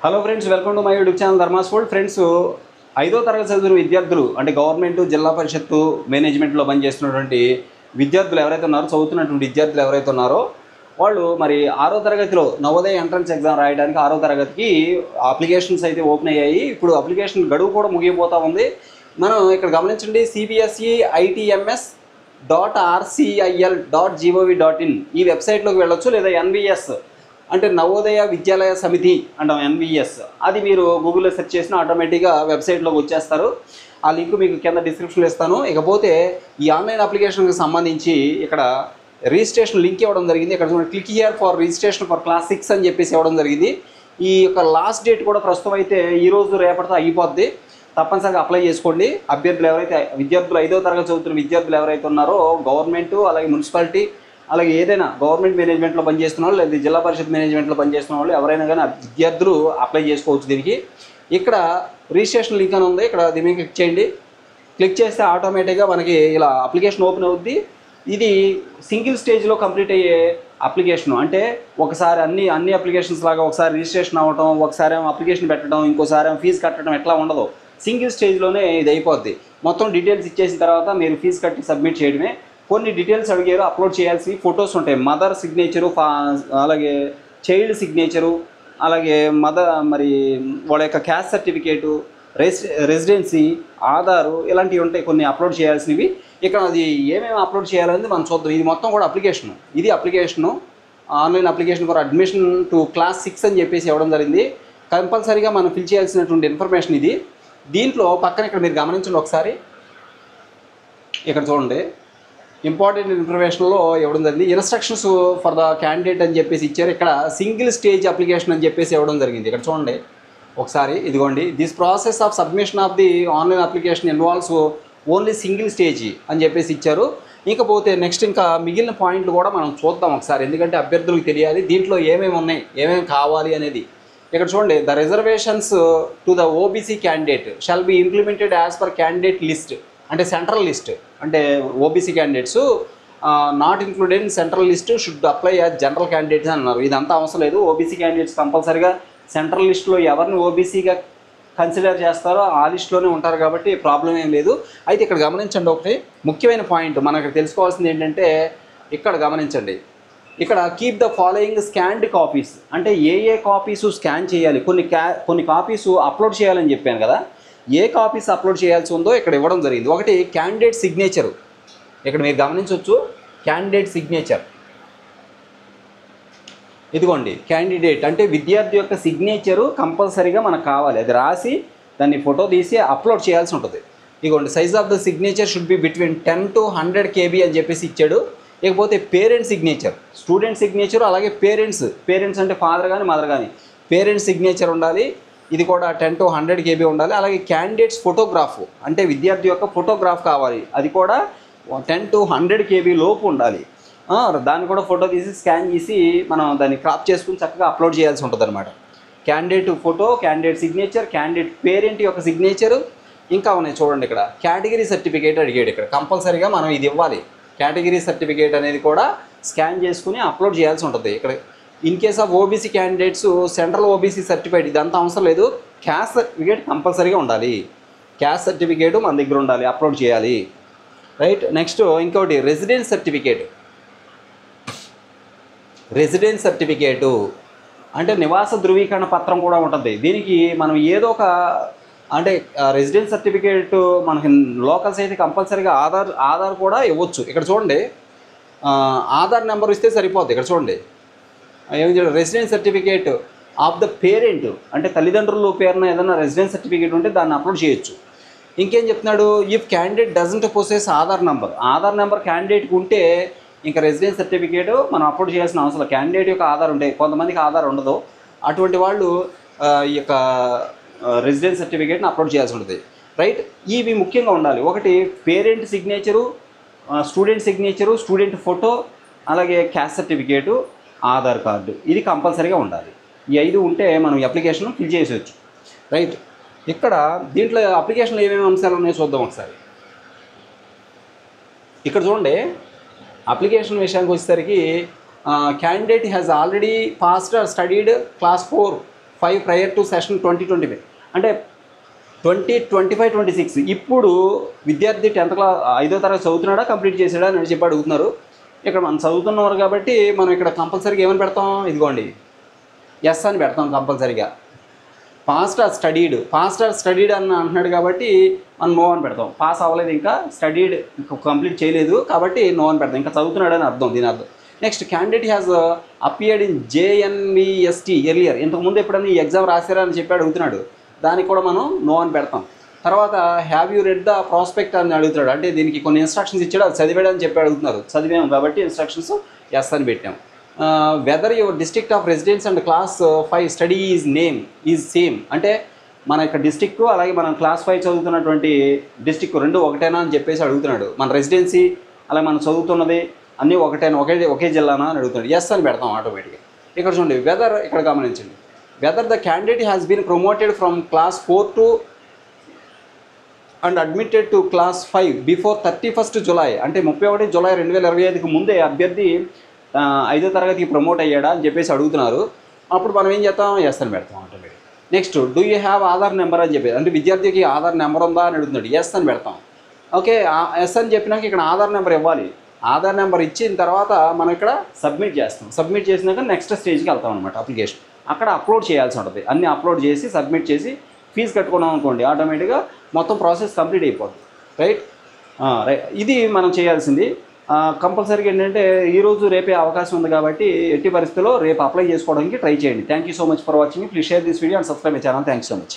Hello friends, welcome to my YouTube channel Dharma's World. Friends, 5వ తరగతి చదువుతున్న విద్యార్థులు అంటే గవర్నమెంట్ జిల్లా పరిషత్తు మేనేజ్మెంట్లో పనిచేస్తున్నటువంటి విద్యార్థులు ఎవరైతే ఉన్నారో, చదువుతున్నటువంటి విద్యార్థులు ఎవరైతే ఉన్నారో వాళ్ళు మరి 6వ తరగతిలో నవోదయ ఎంట్రన్స్ ఎగ్జామ్ రాయడానికి 6వ తరగతికి అప్లికేషన్స్ అయితే ఓపెన్ అయ్యాయి. ఇప్పుడు అప్లికేషన్ గడువు కూడా ముగిపోతూ ఉంది. మనం ఇక్కడ గమనించండి, cbseitms.rcil.gov.in ఈ వెబ్సైట్లోకి వెళ్ళొచ్చు, లేదా ఎన్విఎస్ అంటే నవోదయ విద్యాలయ సమితి అంటాం, ఎన్విఎస్, అది మీరు గూగుల్లో సెర్చ్ చేసినా ఆటోమేటిక్గా వెబ్సైట్లోకి వచ్చేస్తారు. ఆ లింక్ మీకు కింద డిస్క్రిప్షన్లో ఇస్తాను. ఇకపోతే ఈ ఆన్లైన్ అప్లికేషన్కి సంబంధించి ఇక్కడ రిజిస్ట్రేషన్ లింక్ ఇవ్వడం జరిగింది. ఇక్కడ చూడండి, click here for registration for class 6 అని చెప్పేసి ఇవ్వడం జరిగింది. ఈ యొక్క లాస్ట్ డేట్ కూడా ప్రస్తుతం అయితే ఈరోజు రేపటితో అయిపోద్ది. తప్పనిసరిగా అప్లై చేసుకోండి. విద్యార్థులు 5వ తరగతి చదువుతున్న విద్యార్థులు ఎవరైతే ఉన్నారో గవర్నమెంట్, అలాగే మున్సిపాలిటీ, అలాగే ఏదైనా గవర్నమెంట్ మేనేజ్మెంట్లో పనిచేస్తున్న వాళ్ళు, లేదా జిల్లా పరిషత్ మేనేజ్మెంట్లో పనిచేస్తున్న వాళ్ళు ఎవరైనా కానీ విద్యార్థులు అప్లై చేసుకోవచ్చు దీనికి. ఇక్కడ రిజిస్ట్రేషన్ లింక్ అని ఉంది, ఇక్కడ దీని మీద క్లిక్ చేయండి. క్లిక్ చేస్తే ఆటోమేటిక్గా మనకి ఇలా అప్లికేషన్ ఓపెన్ అవుద్ది. ఇది సింగిల్ స్టేజ్లో కంప్లీట్ అయ్యే అప్లికేషన్. అంటే ఒకసారి అన్ని అప్లికేషన్స్ లాగా ఒకసారి రిజిస్ట్రేషన్ అవ్వడం, ఒకసారి అప్లికేషన్ పెట్టడం, ఇంకోసారి ఫీజు కట్టడం ఎట్లా ఉండదు. సింగిల్ స్టేజ్లోనే ఇది అయిపోద్ది. మొత్తం డీటెయిల్స్ ఇచ్చేసిన తర్వాత మీరు ఫీజు కట్టి సబ్మిట్ చేయడమే. కొన్ని డీటెయిల్స్ అడిగారు, అప్లోడ్ చేయాల్సినవి ఫొటోస్ ఉంటాయి. మదర్ సిగ్నేచరు, అలాగే చైల్డ్ సిగ్నేచరు, అలాగే మరి వాళ్ళ యొక్క క్యాస్ట్ సర్టిఫికేటు, రెసిడెన్సీ, ఆధారు, ఇలాంటివి ఉంటాయి కొన్ని అప్లోడ్ చేయాల్సినవి. ఇక్కడ అది ఏమేమి అప్లోడ్ చేయాలనేది మనం చూద్దాం. ఇది మొత్తం కూడా అప్లికేషను. ఇది application, online application for admission to class 6 అని చెప్పేసి ఇవ్వడం జరిగింది. కంపల్సరీగా మనం ఫిల్ చేయాల్సినటువంటి ఇన్ఫర్మేషన్ ఇది. దీంట్లో పక్కన ఇక్కడ మీరు గమనించండి ఒకసారి, ఇక్కడ చూడండి, ఇంపార్టెంట్ ఇన్ఫర్మేషన్లో ఇవ్వడం జరిగింది. ఇన్స్ట్రక్షన్స్ ఫర్ ద క్యాండిడేట్ అని చెప్పేసి ఇచ్చారు. ఇక్కడ సింగిల్ స్టేజ్ అప్లికేషన్ అని చెప్పేసి ఇవ్వడం జరిగింది. ఇక్కడ చూడండి ఒకసారి, ఇదిగోండి, this process of submission of the online application involves only single stage అని చెప్పేసి ఇచ్చారు. ఇకపోతే నెక్స్ట్ ఇంకా మిగిలిన పాయింట్లు కూడా మనం చూద్దాం ఒకసారి, ఎందుకంటే అభ్యర్థులకు తెలియాలి దీంట్లో ఏమేమి ఉన్నాయి, ఏమేమి కావాలి అనేది. ఇక్కడ చూడండి, the reservations to the OBC candidate shall be implemented as per candidate list. అంటే సెంట్రల్ లిస్ట్, అంటే OBC candidates not included in central list should apply as general candidates అని అన్నారు. ఇదంతా అవసరం లేదు. ఓబీసీ క్యాండిడేట్స్ కంపల్సరీగా సెంట్రల్ లిస్టులో ఎవరిని ఓబీసీగా కన్సిడర్ చేస్తారో ఆ లిస్టులోనే ఉంటారు కాబట్టి ప్రాబ్లం ఏం లేదు. అయితే ఇక్కడ గమనించండి, ఒకటి ముఖ్యమైన పాయింట్ మనకు తెలుసుకోవాల్సింది ఏంటంటే, ఇక్కడ గమనించండి, ఇక్కడ keep the following scanned copies. అంటే ఏ కాపీస్ స్కాన్ చేయాలి, కొన్ని కాపీస్ అప్లోడ్ చేయాలని చెప్పాను కదా, ఏ కాపీస్ అప్లోడ్ చేయాల్సి ఉందో ఇక్కడ ఇవ్వడం జరిగింది. ఒకటి క్యాండిడేట్ సిగ్నేచరు, ఇక్కడ మీరు గమనించవచ్చు, క్యాండిడేట్ సిగ్నేచర్, ఇదిగోండి క్యాండిడేట్ అంటే విద్యార్థి యొక్క సిగ్నేచరు కంపల్సరీగా మనకు కావాలి. అది రాసి దాన్ని ఫోటో తీసి అప్లోడ్ చేయాల్సి ఉంటుంది. ఇదిగోండి, size of the signature should be between 10 to 100 KB అని చెప్పేసి ఇచ్చాడు. ఇకపోతే పేరెంట్ సిగ్నేచర్, స్టూడెంట్ సిగ్నేచర్, అలాగే పేరెంట్స్ అంటే ఫాదర్ కానీ మదర్ కానీ పేరెంట్స్ సిగ్నేచర్ ఉండాలి. ఇది కూడా 10 to 100 KB ఉండాలి. అలాగే క్యాండిడేట్స్ ఫోటోగ్రాఫ్ అంటే విద్యార్థి యొక్క ఫోటోగ్రాఫ్ కావాలి, అది కూడా 10 to 100 KB లోపు ఉండాలి. దాన్ని కూడా ఫోటో తీసి స్కాన్ చేసి మనం దాన్ని క్రాప్ చేసుకుని చక్కగా అప్లోడ్ చేయాల్సి ఉంటుంది అనమాట. Candidate photo, candidate signature, candidate parent యొక్క సిగ్నేచరు, ఇంకా ఉన్నాయి చూడండి. ఇక్కడ కేటగిరీ సర్టిఫికేట్ అడిగాడు. ఇక్కడ కంపల్సరీగా మనం ఇది ఇవ్వాలి. కేటగిరీ సర్టిఫికేట్ అనేది కూడా స్కాన్ చేసుకుని అప్లోడ్ చేయాల్సి ఉంటుంది. ఇక్కడ in case of OBC candidates central OBC certified, ఇదంతా అవసరం లేదు. క్యాస్ట్ సర్టిఫికేట్ కంపల్సరీగా ఉండాలి. క్యాస్ట్ సర్టిఫికేట్ మన దగ్గర ఉండాలి, అప్లోడ్ చేయాలి. రైట్. నెక్స్ట్ ఇంకోటి రెసిడెన్స్ సర్టిఫికేటు అంటే నివాస ధృవీకరణ పత్రం కూడా ఉంటుంది. దీనికి మనం ఏదో ఒక అంటే రెసిడెన్స్ సర్టిఫికేట్ మనకి లోకల్స్ అయితే కంపల్సరీగా ఆధార్ కూడా ఇవ్వచ్చు. ఇక్కడ చూడండి, ఆధార్ నెంబర్ ఇస్తే సరిపోద్ది. ఇక్కడ చూడండి ఏమి residence certificate of the parent అంటే తల్లిదండ్రుల పేరున ఏదైనా రెసిడెన్స్ సర్టిఫికేట్ ఉంటే దాన్ని అప్లోడ్ చేయొచ్చు. ఇంకేం చెప్తున్నాడు, if candidate doesn't possess Aadhaar number క్యాండిడేట్కి ఉంటే ఇంకా రెసిడెన్స్ సర్టిఫికేట్ మనం అప్లోడ్ చేయాల్సిన అవసరం. క్యాండిడేట్ యొక్క ఆధార్ ఉంటే, కొంతమందికి ఆధార్ ఉండదు, అటువంటి వాళ్ళు ఈ యొక్క రెసిడెన్స్ సర్టిఫికేట్ని అప్లోడ్ చేయాల్సి ఉంటుంది. రైట్. ఇవి ముఖ్యంగా ఉండాలి. ఒకటి parent signature, student signature, student photo, అలాగే క్యాస్ట్ సర్టిఫికేటు, ఆధార్ కార్డు, ఇది కంపల్సరీగా ఉండాలి. ఈ 5 ఉంటే మనం అప్లికేషన్ ఫిల్ చేసేవచ్చు. రైట్. ఇక్కడ దీంట్లో అప్లికేషన్లో ఏమేమి అంశాలు ఉన్నాయో చూద్దాం ఒకసారి. ఇక్కడ చూడండి, అప్లికేషన్ విషయానికి వచ్చేసరికి candidate has already passed or studied class 4 5 prior to session 2025 అంటే 2025-26 ఇప్పుడు విద్యార్థి 10th క్లాస్ 5వ తరగతి చదువుతున్నాడా కంప్లీట్ చేసాడా అని చెప్పి అడుగుతున్నారు. ఇక్కడ మనం చదువుతున్నవారు కాబట్టి మనం ఇక్కడ కంపల్సరీగా ఏమని పెడతాం, ఇదిగోండి ఎస్ అని పెడతాం కంపల్సరీగా. పాస్ట్ ఆర్ స్టడీడ్ అని అంటున్నాడు కాబట్టి మనం నో అని పెడతాం. పాస్ అవ్వలేదు, ఇంకా స్టడీడ్ కంప్లీట్ చేయలేదు కాబట్టి నో అని పెడతాం. ఇంకా చదువుతున్నాడు అని అర్థం, దీని అర్థం. Next, candidate has appeared in JNVST earlier, ఇంతకుముందు ఎప్పుడైనా ఈ ఎగ్జామ్ రాశారా అని చెప్పి అడుగుతున్నాడు, దానికి కూడా మనం నో అని పెడతాం. తర్వాత have you read the prospect అని అడుగుతాడు, అంటే దీనికి కొన్ని ఇన్స్ట్రక్షన్స్ ఇచ్చాడు, అది చదివాడని చెప్పి అడుగుతున్నారు. చదివాము కాబట్టి ఇన్స్ట్రక్షన్స్ ఎస్ అని పెట్టాం. Weather your district of residence and class 5 study is same, అంటే మన యొక్క డిస్ట్రిక్ట్ అలాగే మనం క్లాస్ 5 చదువుతున్నటువంటి డిస్ట్రిక్ట్ రెండు ఒకటేనా అని చెప్పేసి అడుగుతున్నాడు. మన రెసిడెన్సీ అలాగే మనం చదువుతున్నది అన్నీ ఒకటేనా, ఒకే జిల్లానా అని అడుగుతున్నాడు. ఎస్ అని పెడతాం ఆటోమేటిక్గా. ఇక్కడ చూడండి వెదర్, ఇక్కడ గమనించండి, whether the candidate has been promoted from class 4 to and admitted to class 5 before 31st July, అంటే 31 జూలై 2025కి ముందే అభ్యర్థి 5వ తరగతికి ప్రమోట్ అయ్యాడా అని చెప్పేసి అడుగుతున్నారు. అప్పుడు మనం ఏం చేస్తాం, ఎస్ అని పెడతాం automatic. Next, do you have Aadhaar number అని చెప్పేసి, అంటే విద్యార్థికి ఆధార్ నెంబర్ ఉందా అని అడుగుతున్నాడు, ఎస్ అని పెడతాం. ఓకే, ఎస్ అని చెప్పినాక ఇక్కడ ఆధార్ నెంబర్ ఇవ్వాలి. ఆధార్ నెంబర్ ఇచ్చిన తర్వాత మనం ఇక్కడ సబ్మిట్ చేస్తాం. సబ్మిట్ చేసినాక నెక్స్ట్ స్టేజ్కి వెళ్తాం అనమాట, అప్లికేషన్. అక్కడ అప్లోడ్ చేయాల్సి ఉంటుంది. అన్నీ అప్లోడ్ చేసి సబ్మిట్ చేసి ఫీజు కట్టుకున్నాం అనుకోండి, ఆటోమేటిక్గా మొత్తం ప్రాసెస్ కంప్లీట్ అయిపోతుంది. రైట్, ఇది మనం చేయాల్సింది. కంపల్సరీగా ఏంటంటే ఈరోజు రేపే అవకాశం ఉంది కాబట్టి ఎట్టి పరిస్థితుల్లో రేపు అప్లై చేసుకోవడానికి ట్రై చేయండి. Thank you so much for watching. Please share this video and subscribe my channel. Thank you so much.